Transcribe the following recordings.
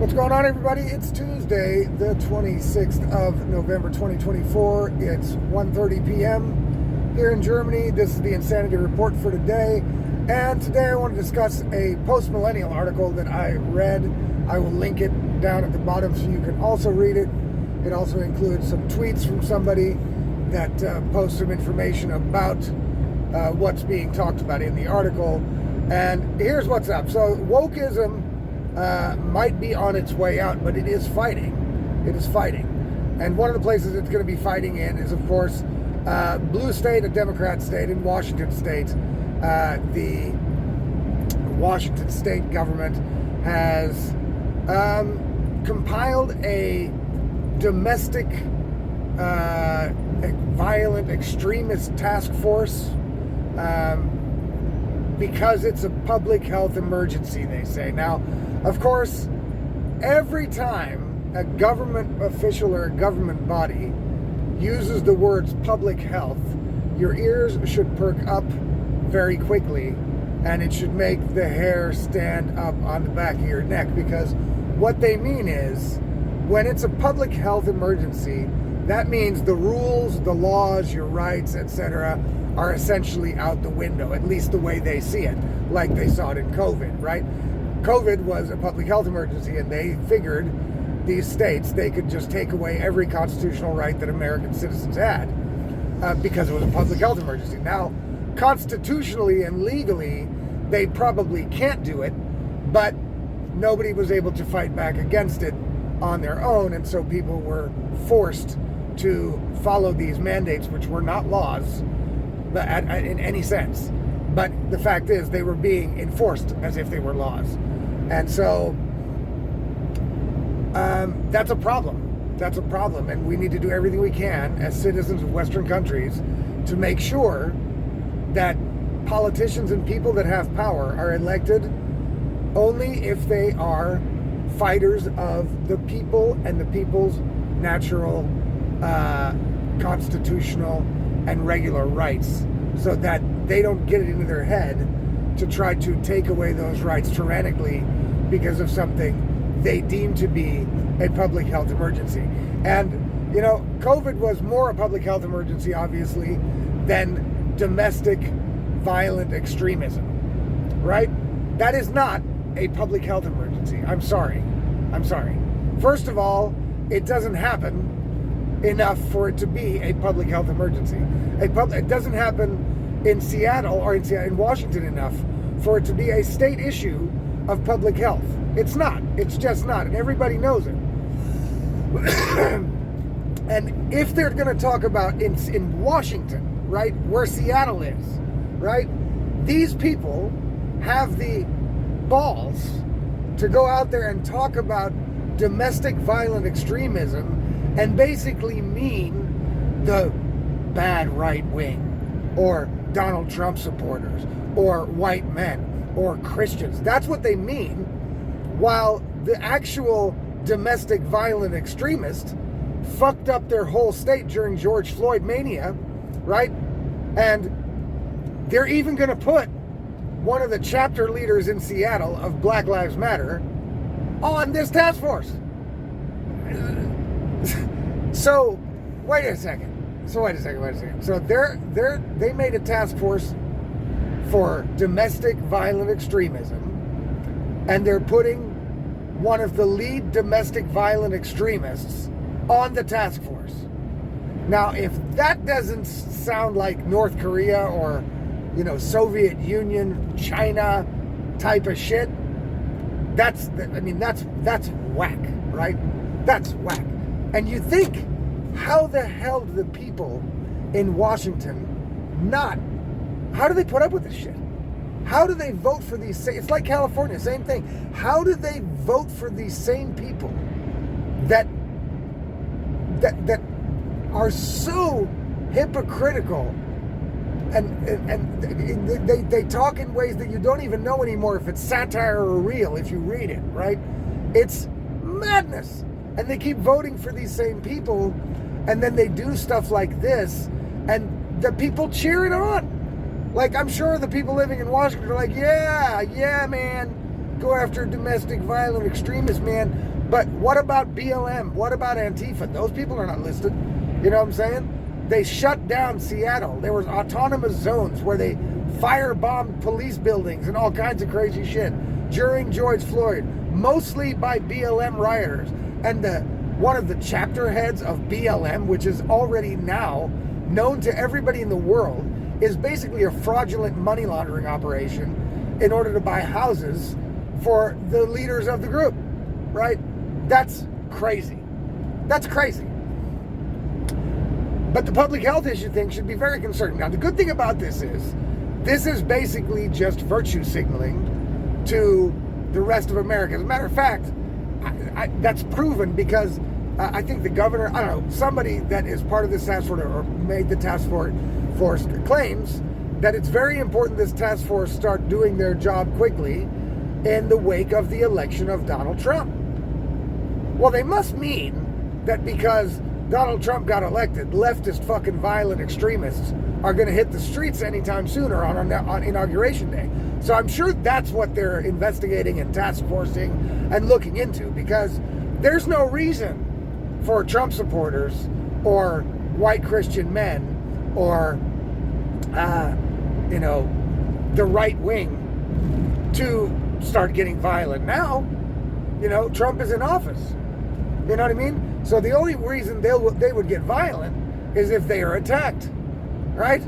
What's going on, everybody? It's Tuesday, the 26th of November, 2024. It's 1:30 p.m. here in Germany. This is the Insanity Report for today. And today I want to discuss a post-millennial article that I read. I will link it down at the bottom so you can also read it. It also includes some tweets from somebody that posts some information about what's being talked about in the article. And here's what's up. So wokeism might be on its way out, but it is fighting. It is fighting. And one of the places it's going to be fighting in is, of course, blue state, a Democrat state, in Washington state. The Washington state government has compiled a domestic violent extremist task force because it's a public health emergency, they say. Now, of course, every time a government official or a government body uses the words public health, your ears should perk up very quickly, and it should make the hair stand up on the back of your neck, because what they mean is, when it's a public health emergency, that means the rules, the laws, your rights, etc., are essentially out the window, at least the way they see it, like they saw it in COVID, right? COVID was a public health emergency, and they figured, these states, they could just take away every constitutional right that American citizens had because it was a public health emergency. Now, constitutionally and legally, they probably can't do it, but nobody was able to fight back against it on their own, and so people were forced to follow these mandates, which were not laws but in any sense. But the fact is, they were being enforced as if they were laws. And so that's a problem. That's a problem. And we need to do everything we can as citizens of Western countries to make sure that politicians and people that have power are elected only if they are fighters of the people and the people's natural, constitutional, and regular rights, so that they don't get it into their head to try to take away those rights tyrannically because of something they deem to be a public health emergency. And, you know, COVID was more a public health emergency, obviously, than domestic violent extremism, right? That is not a public health emergency. I'm sorry. First of all, it doesn't happen enough for it to be a public health emergency. It doesn't happen in Seattle or in Washington enough for it to be a state issue of public health. It's not. It's just not. And everybody knows it. And if they're going to talk about in Washington, right, where Seattle is, right, these people have the balls to go out there and talk about domestic violent extremism and basically mean the bad right wing, or Donald Trump supporters, or white men, or Christians. That's what they mean, while the actual domestic violent extremists fucked up their whole state during George Floyd mania, right? And they're even going to put one of the chapter leaders in Seattle of Black Lives Matter on this task force. So, wait a second. So they made a task force for domestic violent extremism, and they're putting one of the lead domestic violent extremists on the task force. Now, if that doesn't sound like North Korea or, you know, Soviet Union, China type of shit, that's whack, right? That's whack. And you think, how the hell do the people in Washington how do they put up with this shit? How do they vote for these? It's like California, same thing. How do they vote for these same people that are so hypocritical, and they talk in ways that you don't even know anymore if it's satire or real if you read it, right? It's madness. And they keep voting for these same people, and then they do stuff like this, and the people cheer it on. Like, I'm sure the people living in Washington are like, yeah, man, go after domestic violent extremists, man. But what about BLM? What about Antifa? Those people are not listed. You know what I'm saying? They shut down Seattle. There was autonomous zones where they firebombed police buildings and all kinds of crazy shit during George Floyd, mostly by BLM rioters. And one of the chapter heads of BLM, which is already now known to everybody in the world, is basically a fraudulent money laundering operation in order to buy houses for the leaders of the group, right? That's crazy. That's crazy. But the public health issue thing should be very concerning. Now, the good thing about this is basically just virtue signaling to the rest of America. As a matter of fact, that's proven because I think the governor, I don't know, somebody that is part of this task force or made the task force claims that it's very important this task force start doing their job quickly in the wake of the election of Donald Trump. Well, they must mean that because Donald Trump got elected, leftist fucking violent extremists are going to hit the streets anytime sooner on Inauguration Day. So I'm sure that's what they're investigating and task forcing and looking into, because there's no reason for Trump supporters or white Christian men or, the right wing to start getting violent now. Trump is in office. You know what I mean? So the only reason they would get violent is if they are attacked, right?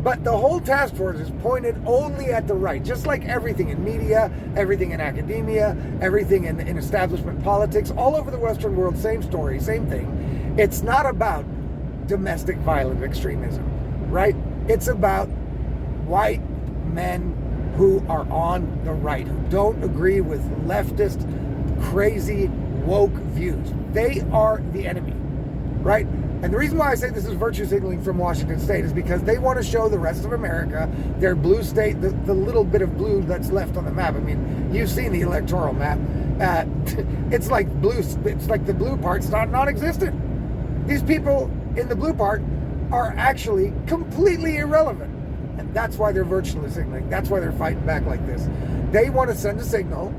But the whole task force is pointed only at the right, just like everything in media, everything in academia, everything in establishment politics, all over the Western world, same story, same thing. It's not about domestic violent extremism, right? It's about white men who are on the right, who don't agree with leftist, crazy, woke views. They are the enemy, right? And the reason why I say this is virtue signaling from Washington State is because they want to show the rest of America, their blue state, the little bit of blue that's left on the map. I mean, you've seen the electoral map. It's like blue. It's like the blue part's non-existent. These people in the blue part are actually completely irrelevant. And that's why they're virtually signaling. That's why they're fighting back like this. They want to send a signal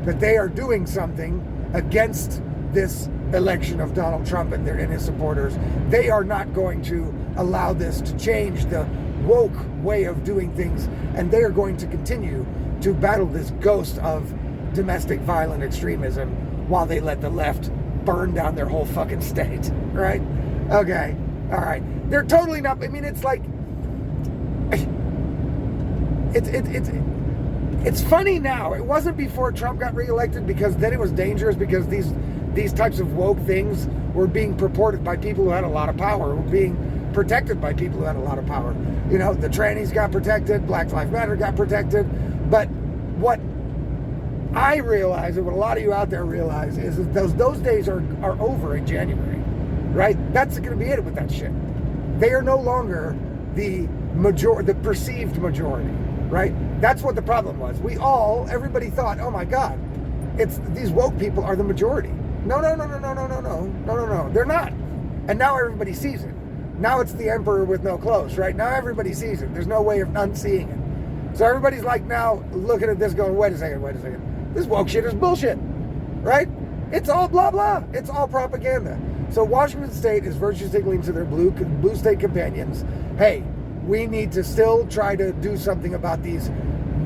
that they are doing something against this election of Donald Trump and his supporters. They are not going to allow this to change the woke way of doing things, and they are going to continue to battle this ghost of domestic violent extremism while they let the left burn down their whole fucking state, right? Okay, all right. They're totally not, I mean, it's like, it's funny now. It wasn't before Trump got reelected, because then it was dangerous, because these types of woke things were being purported by people who had a lot of power, were being protected by people who had a lot of power. The trannies got protected, Black Lives Matter got protected. But what I realize, and what a lot of you out there realize, is that those days are over in January, right? That's going to be it with that shit. They are no longer the perceived majority, right? That's what the problem was. Everybody thought, oh my God, these woke people are the majority. No. They're not. And now everybody sees it. Now it's the emperor with no clothes, right? Now everybody sees it. There's no way of unseeing it. So everybody's like now looking at this going, wait a second. This woke shit is bullshit, right? It's all blah, blah. It's all propaganda. So Washington State is virtue signaling to their blue state companions, hey, we need to still try to do something about these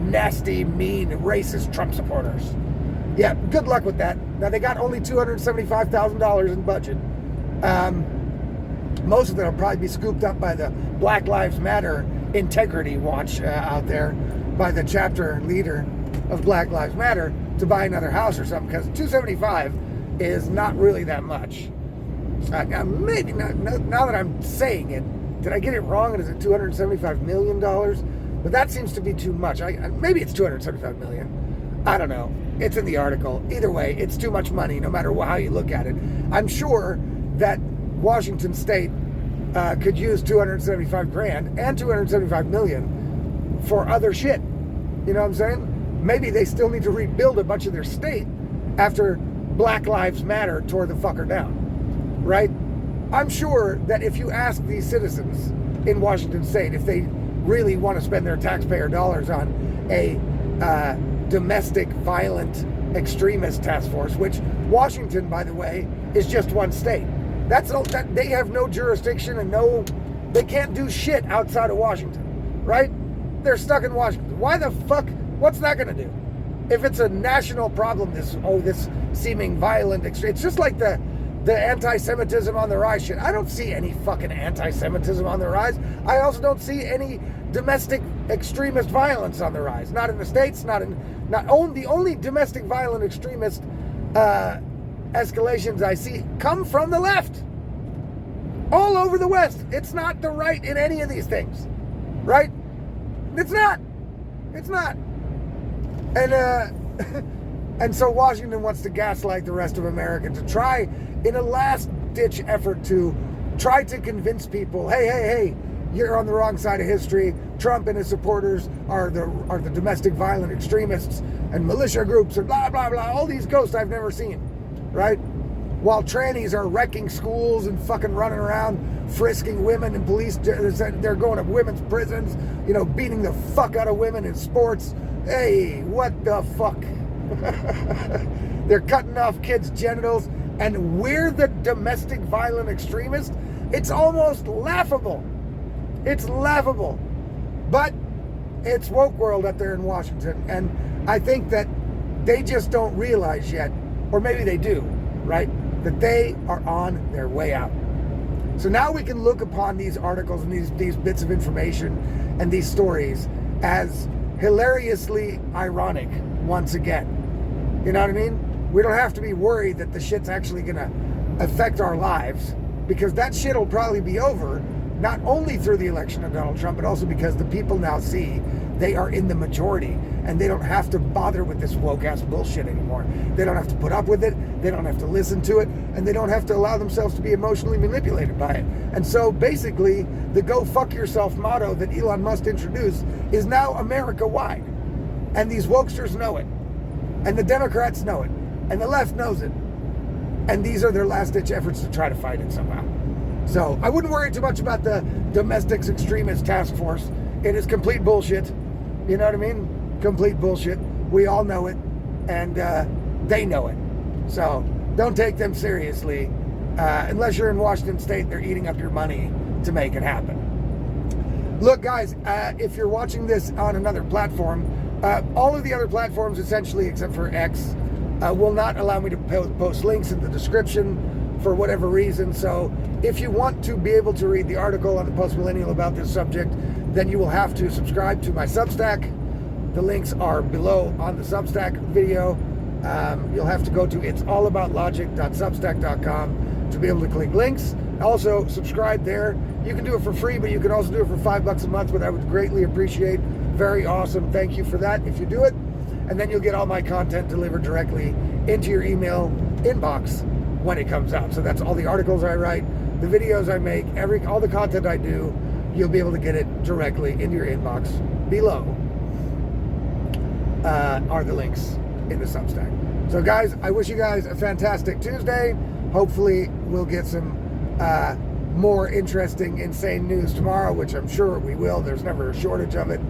nasty, mean, racist Trump supporters. Yeah, good luck with that. Now, they got only $275,000 in budget. Most of it will probably be scooped up by the Black Lives Matter Integrity Watch out there, by the chapter leader of Black Lives Matter, to buy another house or something, because $275 is not really that much. Now, maybe now that I'm saying it, did I get it wrong? And is it $275 million? But that seems to be too much. Maybe it's $275 million. I don't know. It's in the article. Either way, it's too much money, no matter how you look at it. I'm sure that Washington State could use $275,000 and $275 million for other shit. You know what I'm saying? Maybe they still need to rebuild a bunch of their state after Black Lives Matter tore the fucker down. Right? I'm sure that if you ask these citizens in Washington State if they really want to spend their taxpayer dollars on a Domestic Violent Extremist Task Force, which Washington, by the way, is just one state. That they have no jurisdiction and they can't do shit outside of Washington, right? They're stuck in Washington. Why the fuck? What's that going to do? If it's a national problem, this seeming violent extreme, it's just like the anti-Semitism on the rise shit. I don't see any fucking anti-Semitism on the rise. I also don't see any domestic extremist violence on the rise. Not in the States, the only domestic violent extremist escalations I see come from the left. All over the West. It's not the right in any of these things. Right? It's not. And so Washington wants to gaslight the rest of America to try, in a last-ditch effort, to try to convince people, hey, you're on the wrong side of history. Trump and his supporters are the domestic violent extremists and militia groups and blah, blah, blah. All these ghosts I've never seen, right? While trannies are wrecking schools and fucking running around, frisking women, and police, they're going to women's prisons, beating the fuck out of women in sports. Hey, what the fuck? They're cutting off kids' genitals, and we're the domestic violent extremists? It's almost laughable. It's laughable. But it's woke world up there in Washington, and I think that they just don't realize yet, or maybe they do, right, that they are on their way out. So now we can look upon these articles and these bits of information and these stories as hilariously ironic once again. You know what I mean? We don't have to be worried that the shit's actually going to affect our lives, because that shit will probably be over, not only through the election of Donald Trump, but also because the people now see they are in the majority and they don't have to bother with this woke-ass bullshit anymore. They don't have to put up with it, they don't have to listen to it, and they don't have to allow themselves to be emotionally manipulated by it. And so basically, the go fuck yourself motto that Elon Musk introduced is now America-wide. And these wokesters know it. And the Democrats know it. And the left knows it. And these are their last-ditch efforts to try to fight it somehow. So I wouldn't worry too much about the Domestic Extremist Task Force. It is complete bullshit. You know what I mean? Complete bullshit. We all know it. And they know it. So don't take them seriously. Unless you're in Washington State, they're eating up your money to make it happen. Look, guys, if you're watching this on another platform, all of the other platforms, essentially, except for X, will not allow me to post links in the description for whatever reason. So if you want to be able to read the article on the Post Millennial about this subject, then you will have to subscribe to my Substack. The links are below on the Substack video. You'll have to go to itsallaboutlogic.substack.com to be able to click links. Also, subscribe there. You can do it for free, but you can also do it for $5 a month, which I would greatly appreciate. Very awesome. Thank you for that if you do it. And then you'll get all my content delivered directly into your email inbox when it comes out. So that's all the articles I write, the videos I make, all the content I do. You'll be able to get it directly into your inbox. Below are the links in the Substack. So guys, I wish you guys a fantastic Tuesday. Hopefully we'll get some more interesting, insane news tomorrow, which I'm sure we will. There's never a shortage of it.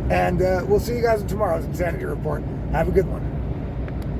And we'll see you guys in tomorrow's Insanity Report. Have a good one.